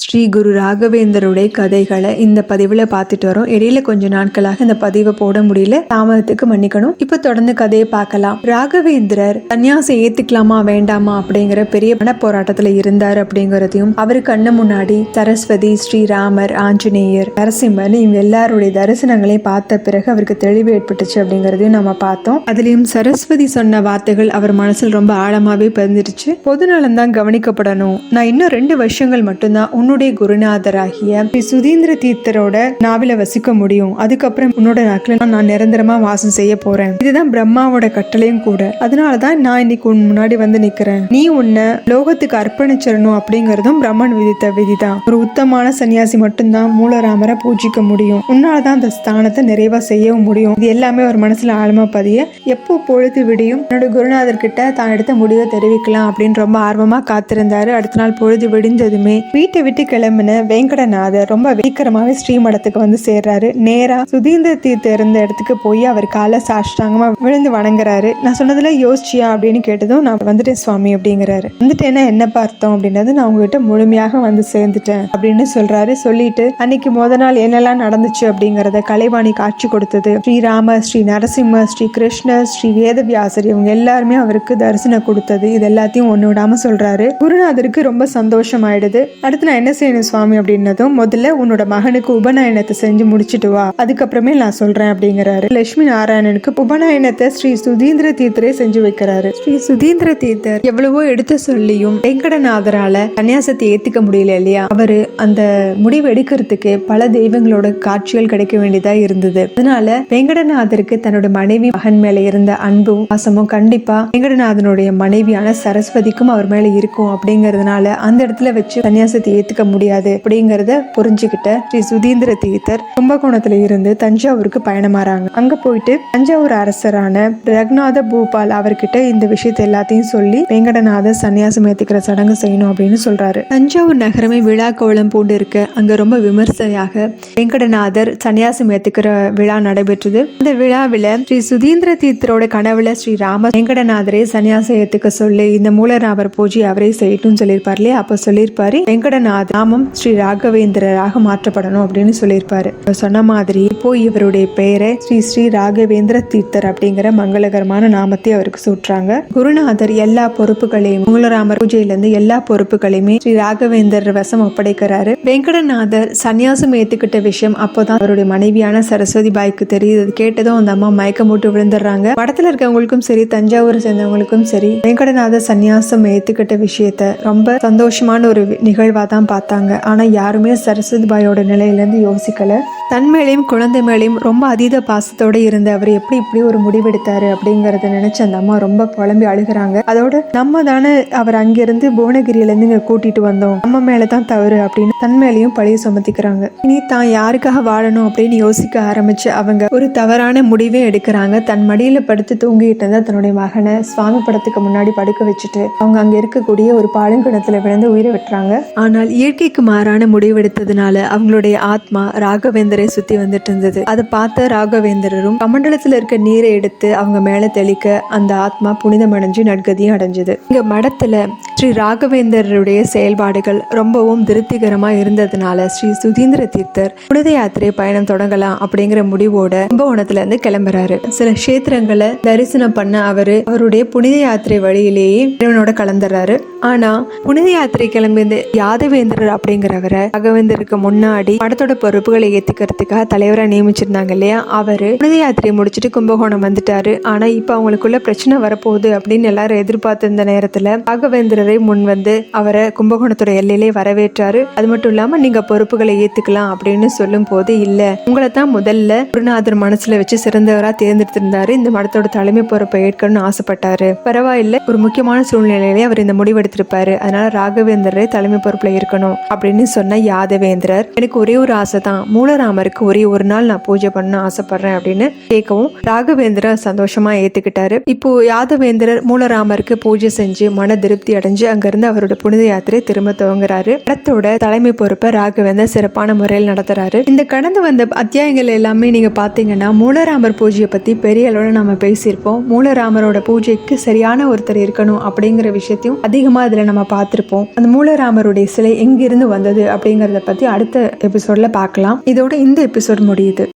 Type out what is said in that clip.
ஸ்ரீ குரு ராகவேந்தருடைய கதைகளை இந்த பதிவுல பார்த்துட்டு வரோம். இடையில கொஞ்ச நாட்களாக இந்த பதிவை போட முடியல, தாமதத்துக்கு மன்னிக்கணும். இப்ப தொடர்ந்து கதையை பார்க்கலாம். ராகவேந்திரர் சன்னியாசம் ஏத்துக்கலாமா வேண்டாமா அப்படிங்கிற பெரிய மன போராட்டத்துல இருந்தார் அப்படிங்கறதையும், அவரு கண்ணு முன்னாடி சரஸ்வதி, ஸ்ரீராமர், ஆஞ்சநேயர், நரசிம்மர் இவங்க எல்லாருடைய தரிசனங்களையும் பார்த்த பிறகு அவருக்கு தெளிவு ஏற்பட்டுச்சு அப்படிங்கறதையும் நம்ம பார்த்தோம். அதுலயும் சரஸ்வதி சொன்ன வார்த்தைகள் அவர் மனசில் ரொம்ப ஆழமாவே பதிஞ்சிருச்சு. பொதுநலம் தான் கவனிக்கப்படணும், நான் இன்னும் 2 வருஷங்கள் மட்டும்தான் உன்னுடைய குருநாதராகிய ஸ்ரீ சுதீந்திர தீர்த்தரோட நாவில வசிக்க முடியும். அதுக்கப்புறம் உன்னோட நாட்கள் நான் நிரந்தரமா வாசம் செய்ய போறேன். இதுதான் பிரம்மாவோட கட்டளையும் கூட. அதனாலதான் நான் இன்னைக்கு உன் முன்னாடி வந்து நிக்கிறேன். நீ உன்னை லோகத்துக்கு அர்ப்பணிச்சிடணும் அப்படிங்கறதும் பிரம்மன் விதித்த விதிதான். ஒரு உத்தமான சன்னியாசி மட்டும்தான் மூலராமரை பூஜிக்க முடியும். உன்னாலதான் அந்த ஸ்தானத்தை நிறைவா செய்யவும் முடியும். இது எல்லாமே ஒரு மனசுல ஆழமா பதிய, எப்போ பொழுது விடியும் என்னோட குருநாதர் கிட்ட தான் எடுத்த முடிவை தெரிவிக்கலாம் அப்படின்னு ரொம்ப ஆர்வமா காத்திருந்தாரு. அடுத்த நாள் பொழுது விடிஞ்சதுமே வீட்டை விட்டு கிளம்பின வெங்கடநாதர் ரொம்ப சீக்கிரமாவே ஸ்ரீமடத்துக்கு வந்து சேர்றாரு. நேரா சுதீந்திர தீர்த்த இருந்த இடத்துக்கு போய் அவர் கால சாஷ்டாங்கமா விழுந்து வணங்குறாரு. நான் சொன்னதுல யோசிச்சியா அப்படின்னு கேட்டதும், நான் வந்துட்டேன் சுவாமி அப்படிங்கிறாரு. வந்துட்டேன்னா என்னப்பா அர்த்தம் அப்படின்றது, நான் உங்ககிட்ட முழுமையாக வந்து சேர்ந்துட்டேன் அப்படின்னு சொல்றாரு. சொல்லிட்டு அன்னைக்கு முத நாள் என்னெல்லாம் நடந்துச்சு அப்படிங்கறத கலைவாணி காட்சி கொடுத்தது. ஸ்ரீராமர், ஸ்ரீ நரசிம்மர், ஸ்ரீ கிருஷ்ணர், ஸ்ரீ வேதவியாசர் இவங்க எல்லாருமே அவருக்கு தரிசனம் கொடுத்தது. இது எல்லாத்தையும் ஒண்ணு விடாம சொல்றாரு. குருநாதருக்கு ரொம்ப சந்தோஷம் ஆயிடுது. அடுத்து நான் என்ன செய்யணும் சுவாமி அப்படின்னதும், முதல்ல உன்னோட மகனுக்கு உபநயனத்தை செஞ்சு முடிச்சுட்டு வா, அதுக்கப்புறமே நான் சொல்றேன் அப்படிங்கிறாரு. லட்சுமி நாராயணனுக்கு உபநயனத்தை ஸ்ரீ சுதீந்திர தீர்த்தரே செஞ்சு வைக்கிறாரு. ஸ்ரீ சுதீந்திர தீர்த்தர் எவ்வளவோ எடுத்து சொல்லியும் வெங்கடநாதரால சன்னியாசத்தை ஏத்துக்க முடியல இல்லையா. அவரு அந்த முடிவு எடுக்கிறதுக்கு பல தெய்வங்களோட காட்சிகள் கிடைக்க வேண்டியதா இருந்தது. அதனால வெங்கடநாதருக்கு தன்னோட மனைவி மகன் மேல இருந்த அன்பும் பாசமும் கண்டிப்பா வெங்கடநாதனுடைய மனைவியான சரஸ்வதிக்கும் அவர் மேல இருக்கும் அப்படிங்கறதுனால அந்த இடத்துல வச்சு சன்னியாசத்தை ஏத்துக்க முடியாது அப்படிங்கறத புரிஞ்சுக்கிட்ட ஸ்ரீ சுதீந்திர தீர்த்தர் கும்பகோணத்துல இருந்து தஞ்சாவூருக்கு பயணமாறாங்க. அங்க போயிட்டு தஞ்சாவூர் அரசரான ரகுநாத பூபால் அவர்கிட்ட இந்த விஷயத்தை எல்லாத்தையும் சொல்லி வெங்கடநாதர் சன்னியாசம் ஏத்துக்கிற சடங்கு செய்யணும் அப்படின்னு சொல்றாரு. தஞ்சாவூர் நகரமே விழா கோலம் பூண்டு இருக்கு. அங்க ரொம்ப விமர்சையாக வெங்கடநாதர் சன்னியாசம் ஏத்துக்கிற விழா நடைபெற்றது. இந்த விழாவில ஸ்ரீ சுதீந்திர தீர்த்தரோட கனவுல ஸ்ரீராம வெங்கடநாதரே சன்னியாசம் ஏத்துக்க சொல்லி இந்த மூலராமர் பூஜை அவரே செய்யட்டும் சொல்லியிருப்பார் இல்லையா. அப்ப சொல்லியிருப்பாரு, வெங்கடநாத நாமம் ஸ்ரீ ராகவேந்திரராக மாற்றப்படணும் அப்படின்னு சொல்லியிருப்பாரு. சொன்ன மாதிரி இப்போ இவருடைய பெயரை ஸ்ரீ ஸ்ரீ ராகவேந்திர தீர்த்தர் அப்படிங்கிற மங்களகரமான நாமத்தை அவருக்கு சூட்டுறாங்க. குருநாதர் எல்லா பொறுப்புகளையும் மூலராமர் பூஜையில இருந்து எல்லா பொறுப்புகளையுமே ஸ்ரீ ராகவேந்தர் வசம் ஒப்படைக்கிறாரு. வெங்கடநாதர் சன்னியாசம் ஏத்துக்கிட்ட விஷயம் அப்போதான் அவருடைய மனைவியான சரஸ்வதி பாய்க்கு தெரியுது. கேட்டதும் அந்த அம்மா மயக்கம் போட்டு விழுந்துடுறாங்க. படத்துல இருக்கவங்களுக்கும் சரி, தஞ்சாவூரை சேர்ந்தவங்களுக்கும் சரி, வெங்கடநாதர் சன்னியாசம் ஏத்துக்கிட்ட விஷயத்த ரொம்ப சந்தோஷமான ஒரு நிகழ்வா தான் பார்த்தாங்க. ஆனா யாருமே சரஸ்வதி பாயோட நிலையில இருந்து யோசிக்கல. தன் மேலையும் குழந்தை மேலையும் ரொம்ப அதீத பாசத்தோட இருந்த அவர் எப்படி இப்படி ஒரு முடிவெடுத்தாரு அப்படிங்கறத நினைச்சு அந்த அம்மா ரொம்ப புலம்பி அழுகிறாங்க. அதோட நம்ம தானே அவர் அங்கிருந்து புவனகிரியில இருந்து இங்க கூட்டிட்டு வந்தோம், நம்ம மேலதான் தவறு அப்படின்னு தன் மேலையும் பழிய சுமத்திக்கிறாங்க. இனி தான் யாருக்காக வாழணும் அப்படின்னு யோசிக்க ஆரம்பிச்சு அவங்க ஒரு தவறான முடிவே எடுக்கிறாங்க. தன் மடியில படுத்து தூங்கிட்டு இருந்த தன்னுடைய மகனை சுவாமி படத்துக்கு முன்னாடி படுக்க வச்சுட்டு அவங்க அங்க இருக்கக்கூடிய ஒரு பாலுங்கிணத்துல விழுந்து உயிரை விட்டுறாங்க. ஆனால் இயற்கைக்கு மாறான முடிவெடுத்ததுனால அவங்களுடைய ஆத்மா ராகவேந்தரை சுத்தி வந்துட்டு இருந்தது. அதை பார்த்த ராகவேந்திரரும் கமண்டலத்துல இருக்க நீரை எடுத்து அவங்க மேல தெளிக்க அந்த ஆத்மா புனிதமடைஞ்சு நற்கதியும் அடைஞ்சது. இங்க மடத்துல ஸ்ரீ ராகவேந்தருடைய செயல்பாடுகள் ரொம்பவும் திருப்திகரமா இருந்ததுனால ஸ்ரீ சுதீந்திர தீர்த்தர் புனித யாத்திரை பயணம் தொடங்கலாம் அப்படிங்கிற முடிவோட கும்பகோணத்துல இருந்து கிளம்புறாரு. சில கஷேத்திரங்களை தரிசனம் பண்ண அவருடைய புனித யாத்திரை வழியிலேயே இறைவனோட கலந்துறாரு. ஆனா புனித யாத்திரை கிளம்பிய யாதவேந்திரர் அப்படிங்கிறவரை ராகவேந்தருக்கு முன்னாடி படத்தோட பொறுப்புகளை ஏத்துக்கிறதுக்காக தலைவரா நியமிச்சிருந்தாங்க இல்லையா. அவரு புனித யாத்திரையை முடிச்சுட்டு கும்பகோணம் வந்துட்டாரு. ஆனா இப்ப அவங்களுக்குள்ள பிரச்சனை வரப்போகுது அப்படின்னு எல்லாரும் எதிர்பார்த்திருந்த நேரத்துல ராகவேந்திரரை முன் வந்து அவரை கும்பகோணத்தோட எல்லையிலே வரவேற்றாரு. அது மட்டும் இல்லாம நீங்க பொறுப்புகளை ஏத்துக்கலாம் அப்படின்னு சொல்லும் போது, இல்ல உங்களை தான் முதல்ல குருநாதர் மனசுல வச்சு சிறந்தவரா தேர்ந்தெடுத்திருந்தாரு, இந்த மடத்தோட தலைமை பொறுப்பை ஏற்கணும்னு ஆசைப்பட்டாரு, பரவாயில்ல ஒரு முக்கியமான சூழ்நிலையிலே அவர் இந்த முடிவெடுத்திருப்பாரு, அதனால ராகவேந்திரரை தலைமை பொறுப்புல இருக்கணும் அப்படின்னு சொன்ன யாதவேந்திரர், எனக்கு ஒரே ஒரு ஆசை தான், மூலராமருக்கு ஒரே ஒரு நாள் நான் பூஜை பண்ண ஆசைப்படுறேன் அப்படின்னு கேட்கவும் ராகவேந்திரர் சந்தோஷமா ஏத்துக்கிட்டாரு. இப்போ யாதவேந்திரர் மூலராமருக்கு பூஜை செஞ்சு மன திருப்தி அடைஞ்சு செஞ்சு அங்கிருந்து அவரோட புனித யாத்திரை திரும்ப துவங்குறாரு. படத்தோட தலைமை பொறுப்பை ராகவேந்தர் சிறப்பான முறையில் நடத்துறாரு. இந்த கடந்து வந்த அத்தியாயங்கள் எல்லாமே நீங்க பாத்தீங்கன்னா மூலராமர் பூஜையை பத்தி பெரிய அளவில் நம்ம பேசியிருப்போம். மூலராமரோட பூஜைக்கு சரியான ஒருத்தர் இருக்கணும் அப்படிங்கிற விஷயத்தையும் அதிகமா இதுல நம்ம பார்த்திருப்போம். அந்த மூலராமருடைய சிலை எங்கிருந்து வந்தது அப்படிங்கறத பத்தி அடுத்த எபிசோட்ல பார்க்கலாம். இதோட இந்த எபிசோட் முடியுது.